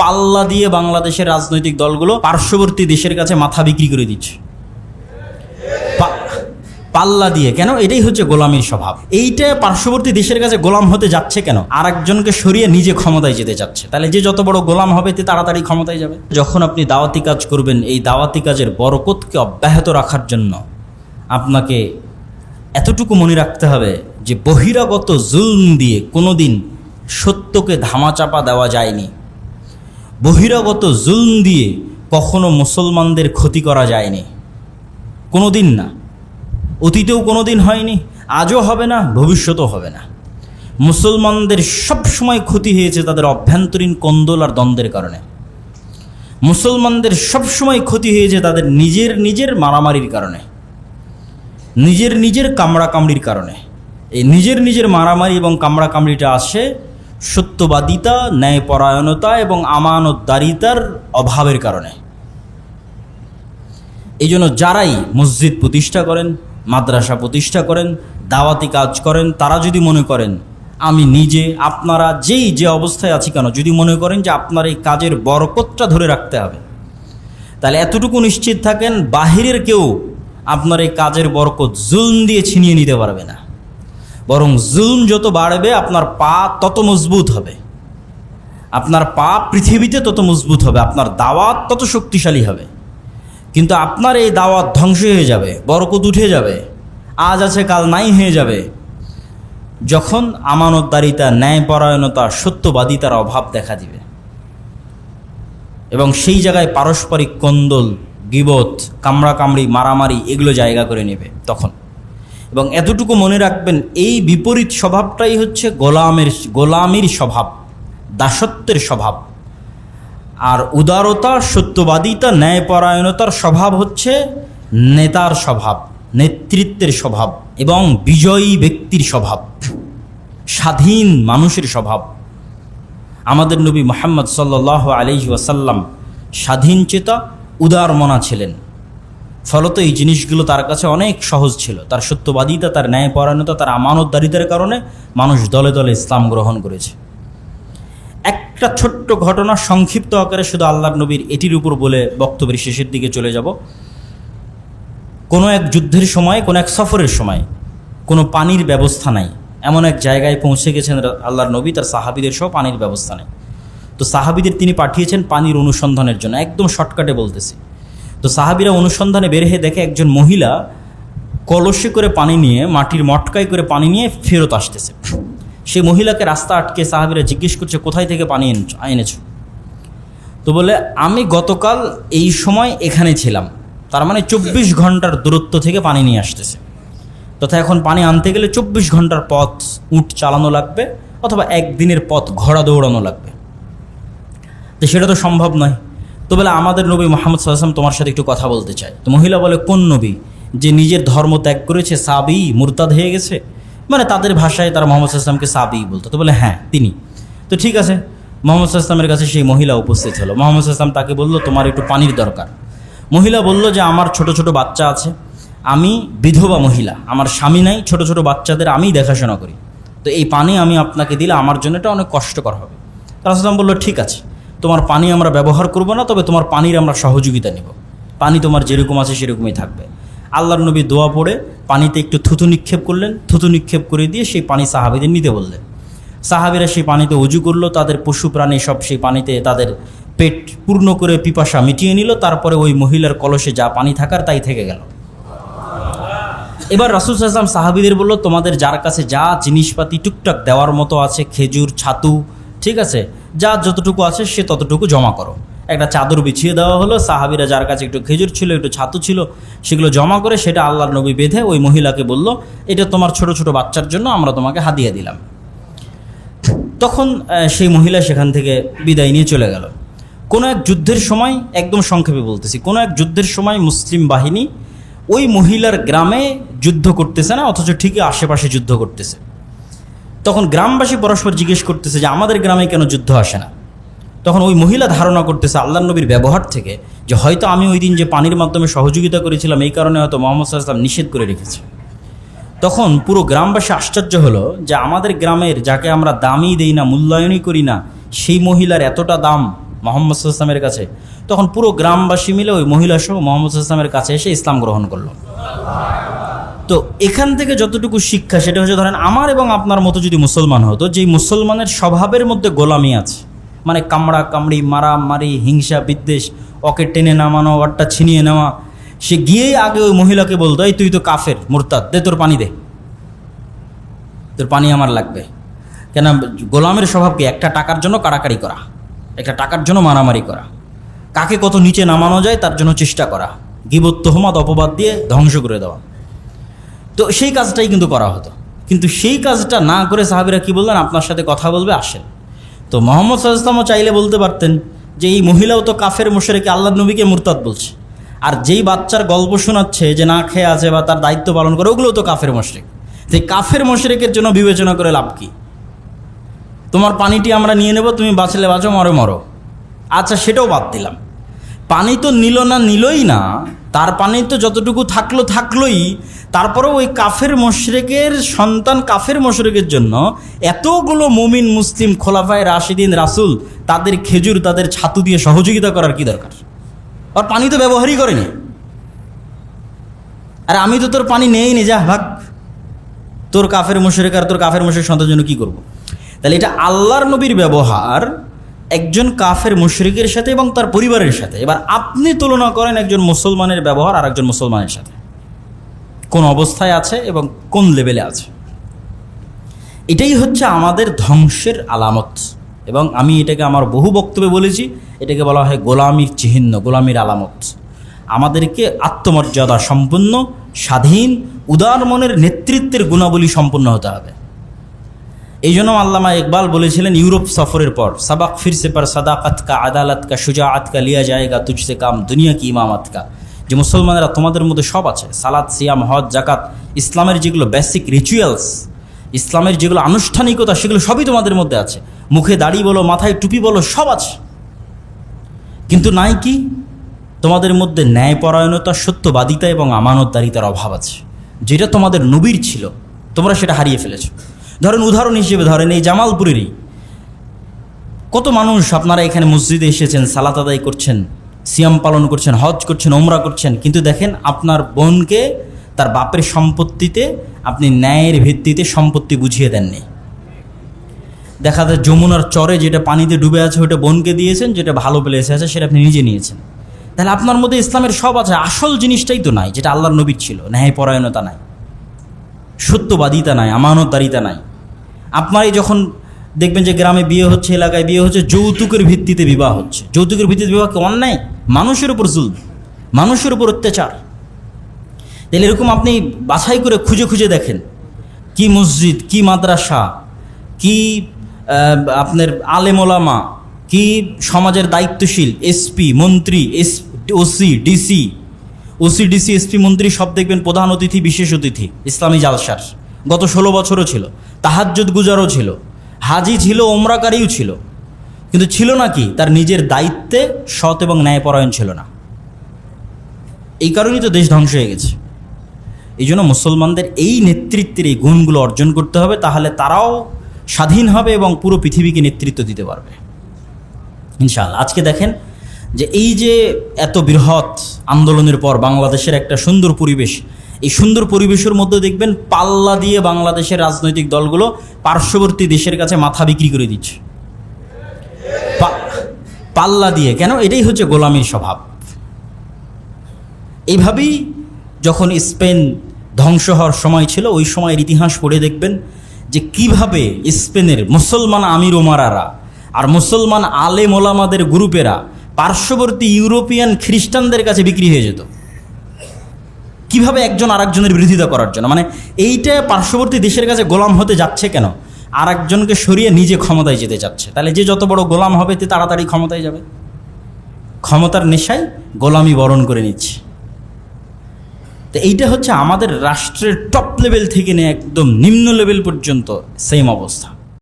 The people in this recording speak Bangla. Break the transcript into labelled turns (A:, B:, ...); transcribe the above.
A: পাল্লা দিয়ে বাংলাদেশের রাজনৈতিক দলগুলো পার্শ্ববর্তী দেশের কাছে মাথা বিক্রি করে দিচ্ছে, পাল্লা দিয়ে। কেন? এটাই হচ্ছে গোলামির স্বভাব। এইটা পার্শ্ববর্তী দেশের কাছে গোলাম হতে যাচ্ছে কেন? আর একজনকে সরিয়ে নিজে ক্ষমতায় যেতে চাচ্ছে। তাহলে যে যত বড় গোলাম হবে তে তাড়াতাড়ি ক্ষমতায় যাবে। যখন আপনি দাওয়াতি কাজ করবেন, এই দাওয়াতি কাজের বরকতকে অব্যাহত রাখার জন্য আপনাকে এতটুকু মনে রাখতে হবে যে বহিরাগত জুলম দিয়ে কোনোদিন সত্যকে ধামাচাপা দেওয়া যায়নি। বহিরাগত জুলম দিয়ে কখনো মুসলমানদের ক্ষতি করা যায়নি, কোনোদিন না। অতীতেও কোনোদিন হয়নি, আজও হবে না, ভবিষ্যতেও হবে না। মুসলমানদের সবসময় ক্ষতি হয়েছে তাদের অভ্যন্তরীণ কোন্দল আর দ্বন্দ্বের কারণে। মুসলমানদের সবসময় ক্ষতি হয়েছে তাদের নিজের মারামারির কারণে, নিজের কামড়াকামড়ির কারণে। এই নিজের মারামারি এবং কামড়াকামড়িটা আসে সত্যবাদিতা, ন্যায়পরায়ণতা এবং আমানতদারিতার অভাবের কারণে। এই জন্য যারাই মসজিদ প্রতিষ্ঠা করেন, মাদ্রাসা প্রতিষ্ঠা করেন, দাওয়াতি কাজ করেন, তারা যদি মনে করেন আমি নিজে, আপনারা যে অবস্থায় আছি কেন, যদি মনে করেন যে আপনার এই কাজের বরকতটা ধরে রাখতে হবে, তাহলে এতটুকু নিশ্চিত থাকেন বাহিরের কেউ আপনার এই কাজের বরকত জুলম দিয়ে ছিনিয়ে নিতে পারবে না। বরং জুলম যত বাড়বে আপনার পা তত মজবুত হবে, আপনার পা পৃথিবীতে তত মজবুত হবে, আপনার দাওয়াত তত শক্তিশালী হবে। কিন্তু আপনার এই দাওয়াত ধ্বংস হয়ে যাবে, বরকত উঠে যাবে, আজ আছে কাল নাই হয়ে যাবে, যখন আমানতদারিতা, ন্যায়পরায়ণতা, সত্যবাদিতার অভাব দেখা দিবে। এবং সেই জায়গায় পারস্পরিক কোন্দল, গীবত, কামড়াকামড়ি, মারামারি এগুলো জায়গা করে নেবে তখন। এবং এতটুকু মনে রাখবেন, এই বিপরীত স্বভাবটাই হচ্ছে গোলামির স্বভাব, দাসত্বের স্বভাব। আর উদারতা, সত্যবাদিতা, ন্যায়পরায়ণতার স্বভাব হচ্ছে নেতার স্বভাব, নেতৃত্বের স্বভাব এবং বিজয়ী ব্যক্তির স্বভাব, স্বাধীন মানুষের স্বভাব। আমাদের নবী মুহাম্মদ সাল্লাল্লাহু আলাইহি ওয়াসাল্লাম স্বাধীনচেতা, উদারমনা ছিলেন। ফলত এই জিনিসগুলো তার কাছে অনেক সহজ ছিল। তার সত্যবাদিতা, তার ন্যায়পরায়ণতা, তার আমানতদারিতার কারণে মানুষ দলে দলে ইসলাম গ্রহণ করেছে। একটা ছোট্ট ঘটনা সংক্ষিপ্ত আকারে শুধু আল্লাহর নবীর এটির উপর বলে বক্তব্যের শেষের দিকে চলে যাব। কোনো এক যুদ্ধের সময়, কোনো এক সফরের সময় কোনো পানির ব্যবস্থা নাই, এমন এক জায়গায় পৌঁছে গেছেন আল্লাহর নবী, তার সাহাবীদের সহ পানির ব্যবস্থা নেই। তো সাহাবীদের তিনি পাঠিয়েছেন পানির অনুসন্ধানের জন্য, একদম শর্টকাটে বলতেছি। তো সাহাবীরা অনুসন্ধানে বের হয়ে দেখে একজন মহিলা কলসে করে পানি নিয়ে, মাটির মটকায় করে পানি নিয়ে ফেরত আসতেছে। সেই মহিলাকে রাস্তা আটকে সাহাবীরা জিজ্ঞেস করছে, কোথায় থেকে পানি এনেছো? তো বলে, আমি গতকাল এই সময় এখানে ছিলাম। তার মানে 24 ঘন্টার দূরত্ব থেকে পানি নিয়ে আসতেছে। তথা এখন পানি আনতে গেলে 24 ঘন্টার পথ উট চালানো লাগবে, অথবা একদিনের পথ ঘোড়া দৌড়ানো লাগবে। তো সেটা তো সম্ভব নয়। তো বলে, আমাদের নবী মুহাম্মদ সাল্লাল্লাহু আলাইহি ওয়াসাল্লাম তোমার সাথে একটু কথা বলতে চায়। তো মহিলা বলে, কোন নবী? যে নিজের ধর্ম ত্যাগ করেছে, সাবি, মুরতাদ হয়ে গেছে, মানে তাদের ভাষায় তারা মোহাম্মদ সাল্লাল্লাহু আলাইহি ওয়াসাল্লামকে সাবি বলতো। তো বলে, হ্যাঁ তিনি। তো ঠিক আছে, মোহাম্মদ সাল্লাল্লাহু আলাইহি ওয়াসাল্লামের কাছে সেই মহিলা উপস্থিত হলো। মোহাম্মদ সাল্লাল্লাহু আলাইহি ওয়াসাল্লাম তাকে বলল, তোমার একটু পানির দরকার। মহিলা বলল যে আমার ছোট ছোট বাচ্চা আছে, আমি বিধবা মহিলা, আমার স্বামী নাই, ছোট ছোট বাচ্চাদের আমিই দেখাশোনা করি, তো এই পানি আমি আপনাকে দিলে আমার জন্য এটা অনেক কষ্টকর হবে। রাসূলুল্লাহ সাল্লাল্লাহু আলাইহি ওয়াসাল্লাম বলল, ঠিক আছে, তোমার পানি আমরা ব্যবহার করব না, তবে তোমার পানির আমরা সহযোগিতা নেব, পানি তোমার যেরকম আছে সেরকমই থাকবে। আল্লাহর নবী দোয়া পড়ে পানিতে একটু থুতু নিক্ষেপ করলেন, থুতু নিক্ষেপ করে দিয়ে সেই পানি সাহাবীদের নিতে বললেন। সাহাবীরা সেই পানিতে ওযু করলো, তাদের পশু প্রাণী সব সেই পানিতে তাদের পেট পূর্ণ করে পিপাসা মিটিয়ে নিল। তারপরে ওই মহিলার কলসে যা পানি থাকার তাই থেকে গেল। এবার রাসূল সাল্লাল্লাহু আলাইহি ওয়াসাল্লাম সাহাবীদের বলল, তোমাদের যার কাছে যা জিনিসপাতি টুকটাক দেওয়ার মতো আছে, খেজুর, ছাতু, ঠিক আছে, যা যতটুকু আছে সে ততটুকু জমা করো। একটা চাদর বিছিয়ে দেওয়া হলো। সাহাবীরা যার কাছে একটু খেজুর ছিল, একটু ছাতু ছিল, সেগুলো জমা করে সেটা আল্লাহর নবী বেঁধে ওই মহিলাকে বলল, এটা তোমার ছোট ছোট বাচ্চার জন্য আমরা তোমাকে হাদিয়া দিলাম। তখন সেই মহিলা সেখান থেকে বিদায় নিয়ে চলে গেল। কোনো এক যুদ্ধের সময়, একদম সংক্ষেপে বলতেছি, কোনো এক যুদ্ধের সময় মুসলিম বাহিনী ওই মহিলার গ্রামে যুদ্ধ করতেছে না, অথচ ঠিকই আশেপাশে যুদ্ধ করতেছে। তখন গ্রামবাসী পরস্পর জিজ্ঞেস করতেছে যে আমাদের গ্রামে কেন যুদ্ধ আসে না। তখন ওই মহিলা ধারণা করতেছে আল্লাহর নবীর ব্যবহার থেকে যে হয়তো আমি ওই দিন যে পানির মাধ্যমে সহযোগিতা করেছিলাম এই কারণে হয়তো মুহাম্মদ সাল্লাল্লাহু আলাইহি ওয়াসাল্লাম নিষেধ করে রেখেছে। তখন পুরো গ্রামবাসী আশ্চর্য হলো যে আমাদের গ্রামের যাকে আমরা দামই দেই না, মূল্যায়নই করি না, সেই মহিলার এতটা দাম মোহাম্মদ সাল্লাল্লাহু আলাইহি ওয়াসাল্লামের কাছে, তখন পুরো গ্রামবাসী মিলে ওই মহিলা সহ মোহাম্মদ সাল্লাল্লাহু আলাইহি ওয়াসাল্লামের কাছে এসে ইসলাম গ্রহণ করলো। তো এখান থেকে যতটুকু শিক্ষা সেটা হচ্ছে, ধরেন আমার এবং আপনার মতো যদি মুসলমান হতো, যেই মুসলমানের স্বভাবের মধ্যে গোলামি আছে, মানে কামড়া কামড়ি, মারামারি, হিংসা বিদ্বেষ, ওকে টেনে নামানো, ওরটা ছিনিয়ে নেওয়া, সে গিয়েই আগে ওই মহিলাকে বলতো, এই তুই তো কাফের মুরতাদ, দে তোর পানি, দে তোর পানি আমার লাগবে। কেন? গোলামের স্বভাব কি? একটা টাকার জন্য কাড়াকাড়ি করা, একটা টাকার জন্য মারামারি করা, কাকে কত নিচে নামানো যায় তার জন্য চেষ্টা করা, গীবত তোহমত অপবাদ দিয়ে ধ্বংস করে দেওয়া। তো সেই কাজটাই কিন্তু করা হতো। কিন্তু সেই কাজটা না করে সাহাবীরা কি বললেন? আপনার সাথে কথা বলবে, আসেন। তো মুহাম্মদ সাল্লাল্লাহু আলাইহি ওয়াসাল্লাম চাইলে বলতে পারতেন যে এই মহিলাও তো কাফের মুশরিক, আল্লাহর নবীকে মুরতাদ বলছে। আর যেই বাচ্চার গল্প শোনাচ্ছে যে না খেয়ে আছে বা তার দায়িত্ব পালন করে, ওগুলোও তো কাফের মুশরিক। তো এই কাফের মুশরিকের জন্য বিবেচনা করে লাভ কি? তোমার পানিটি আমরা নিয়ে নেব, তুমি বাঁচলে বাঁচো, মরে মরো। আচ্ছা, সেটাও বাদ দিলাম। পানি তো নিলই না, তার পানি তো যতটুকু থাকলোই। তারপরেও ওই কাফের মুশরিকের সন্তান, কাফের মুশরিকের জন্য এতগুলো মুমিন মুসলিম খোলাফায়ে রাশিদিন রাসূল তাদের খেজুর, তাদের ছাতু দিয়ে সহযোগিতা করার কি দরকার? আর পানি তো ব্যবহারই করেনি। আর আমি তো তোর পানি নেইনি, যা ভাগ, তোর কাফের মুশরিক আর তোর কাফের মুশরিক সন্তানের জন্য কি করব? তাহলে এটা আল্লাহর নবীর ব্যবহার একজন কাফের মুশরিকের সাথে এবং তার পরিবারের সাথে। এবার আপনি তুলনা করেন একজন মুসলমানের ব্যবহার আর একজন মুসলমানের সাথে, কোন অবস্থায় আছে এবং কোন লেভেলে আছে। এটাই হচ্ছে আমাদের ধ্বংসের আলামত। এবং আমি এটাকে আমার বহু বক্তব্যে বলেছি, এটাকে বলা হয় গোলামির চিহ্ন, গোলামির আলামত। আমাদেরকে আত্মমর্যাদা সম্পন্ন, স্বাধীন, উদার মনের নেতৃত্বের গুণাবলী সম্পন্ন হতে হবে। এই জন্য আল্লামা ইকবাল বলেছিলেন ইউরোপ সফরের পর, সাবাক ফিরসে পর সাদাকাত কা, আদালত কা, শুজাআত কা, লিয়া জায়েগা তুঝসে কাম, দুনিয়া কি ইমামত কা। যে মুসলমানেরা, তোমাদের মধ্যে সব আছে, সালাত, সিয়াম, হজ, জাকাত, ইসলামের যেগুলো বেসিক রিচুয়ালস, ইসলামের যেগুলো আনুষ্ঠানিকতা, সেগুলো সবই তোমাদের মধ্যে আছে। মুখে দাড়ি বলো, মাথায় টুপি বলো, সব আছে। কিন্তু নাই কি? তোমাদের মধ্যে ন্যায়পরায়ণতা, সত্যবাদিতা এবং আমানতদারিতার অভাব আছে, যেটা তোমাদের নবীর ছিল, তোমরা সেটা হারিয়ে ফেলেছ। ধরেন, উদাহরণ হিসেবে ধরেন এই জামালপুরেরই কত মানুষ, আপনারা এখানে মসজিদে এসেছেন, সালাত আদায় করছেন, সিয়াম পালন করছেন, হজ করছেন, ওমরা করছেন, কিন্তু দেখেন আপনার বোনকে তার বাপের সম্পত্তিতে আপনি ন্যায়ের ভিত্তিতে সম্পত্তি বুঝিয়ে দেননি। দেখা যায় যমুনার চরে যেটা পানিতে ডুবে আছে ওটা বোনকে দিয়েছেন, যেটা ভালো প্লেসে আছে সেটা আপনি নিজে নিয়েছেন। তাহলে আপনার মধ্যে ইসলামের সব আছে, আসল জিনিসটাই তো নাই, যেটা আল্লাহর নবীর ছিল। ন্যায়পরায়ণতা নাই, সত্যবাদিতা নাই, আমানতদারিতা নাই। আপনারই যখন দেখবেন যে গ্রামে বিয়ে হচ্ছে, এলাকায় বিয়ে হচ্ছে, যৌতুকের ভিত্তিতে বিবাহ হচ্ছে। যৌতুকের ভিত্তিতে বিবাহ কি অন্যায়? মানুষের উপর জুলম, মানুষের উপর অত্যাচার। তাহলে এরকম আপনি বাছাই করে খুঁজে খুঁজে দেখেন, কি মসজিদ, কি মাদ্রাসা, কি আপনার আলেম ওলামা, কি সমাজের দায়িত্বশীল এসপি, মন্ত্রী, ওসি, ডিসি, এসপি, মন্ত্রী সব দেখবেন প্রধান অতিথি, বিশেষ অতিথি ইসলামী জালসার। গত 16 বছরও ছিল, তাহাজ্জুদ গুজারও ছিল, হাজি ছিল, ওমরাকারীও ছিল। কিন্তু ছিল না কি? তার নিজের দায়িত্বে সৎ এবং ন্যায়পরায়ণ ছিল না। এই কারণেই তো দেশ ধ্বংস হয়ে গেছে। এই জন্য মুসলমানদের এই নেতৃত্বের এই গুণগুলো অর্জন করতে হবে, তাহলে তারাও স্বাধীন হবে এবং পুরো পৃথিবীকে নেতৃত্ব দিতে পারবে ইনশাআল্লাহ। আজকে দেখেন যে এই যে এত বৃহৎ আন্দোলনের পর বাংলাদেশের একটা সুন্দর পরিবেশ, এই সুন্দর পরিবেশের মধ্যে দেখবেন পাল্লা দিয়ে বাংলাদেশের রাজনৈতিক দলগুলো পার্শ্ববর্তী দেশের কাছে মাথা বিক্রি করে দিচ্ছে। পাল্লা দিয়ে কেন? এটাই হচ্ছে গোলামির স্বভাব। এইভাবেই যখন স্পেন ধ্বংস হওয়ার সময় ছিল, ওই সময়ের ইতিহাস পড়ে দেখবেন যে কিভাবে স্পেনের মুসলমান আমির ওমারারা আর মুসলমান আলেম ওলামাদের গ্রুপেরা পার্শ্ববর্তী ইউরোপিয়ান খ্রিস্টানদের কাছে বিক্রি হয়ে যেত, কিভাবে একজন আরেকজনের বিরোধিতা করার জন্য। মানে এইটা পার্শ্ববর্তী দেশের কাছে গোলাম হতে যাচ্ছে কেন? আরেকজনকে সরিয়ে নিজে ক্ষমতায় যেতে চাচ্ছে। তাহলে যে যত বড় গোলাম হবে তে তাড়াতাড়ি ক্ষমতায় যাবে, ক্ষমতার নেশায় গোলামি বরণ করে নিচ্ছে। তো এইটা হচ্ছে আমাদের রাষ্ট্রের টপ লেভেল থেকে নিয়ে একদম নিম্ন লেভেল পর্যন্ত সেম অবস্থা।